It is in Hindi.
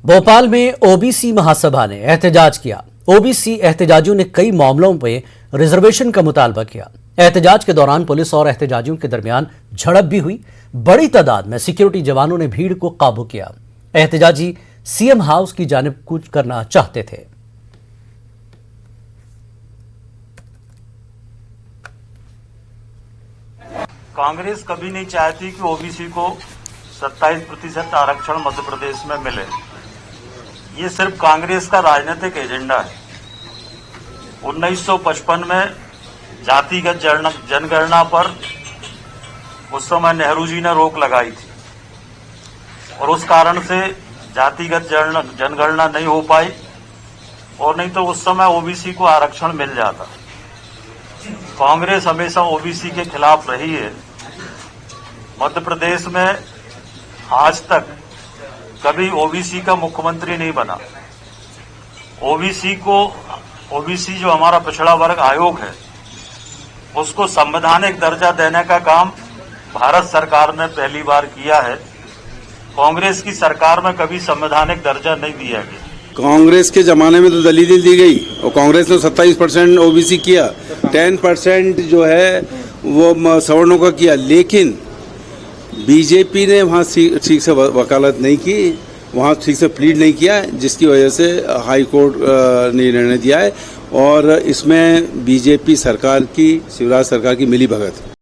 भोपाल में ओबीसी महासभा ने एहतजाज किया। ओबीसी एहतजाजियों ने कई मामलों में रिजर्वेशन का मुतालबा किया। एहतजाज के दौरान पुलिस और एहतजाजियों के दरमियान झड़प भी हुई। बड़ी तादाद में सिक्योरिटी जवानों ने भीड़ को काबू किया। एहतजाजी सीएम हाउस की जानिब कूच करना चाहते थे। कांग्रेस कभी नहीं चाहती कि ओबीसी को 27% आरक्षण मध्य प्रदेश में मिले। ये सिर्फ कांग्रेस का राजनीतिक एजेंडा है। 1955 में जातिगत जनगणना पर उस समय नेहरू जी ने रोक लगाई थी और उस कारण से जातिगत जनगणना नहीं हो पाई, और नहीं तो उस समय ओबीसी को आरक्षण मिल जाता। कांग्रेस हमेशा ओबीसी के खिलाफ रही है। मध्य प्रदेश में आज तक कभी ओबीसी का मुख्यमंत्री नहीं बना। ओबीसी जो हमारा पिछड़ा वर्ग आयोग है, उसको संवैधानिक दर्जा देने का काम भारत सरकार ने पहली बार किया है। कांग्रेस की सरकार में कभी संवैधानिक दर्जा नहीं दिया गया। कांग्रेस के जमाने में तो दलील दी गई और कांग्रेस ने 27% ओबीसी किया, 10% जो है वो सवर्णों का किया, लेकिन बीजेपी ने वहाँ ठीक से वकालत नहीं की, वहाँ ठीक से प्लीड नहीं किया, जिसकी वजह से हाई कोर्ट ने निर्णय दिया है। और इसमें बीजेपी सरकार की, शिवराज सरकार की मिली भगत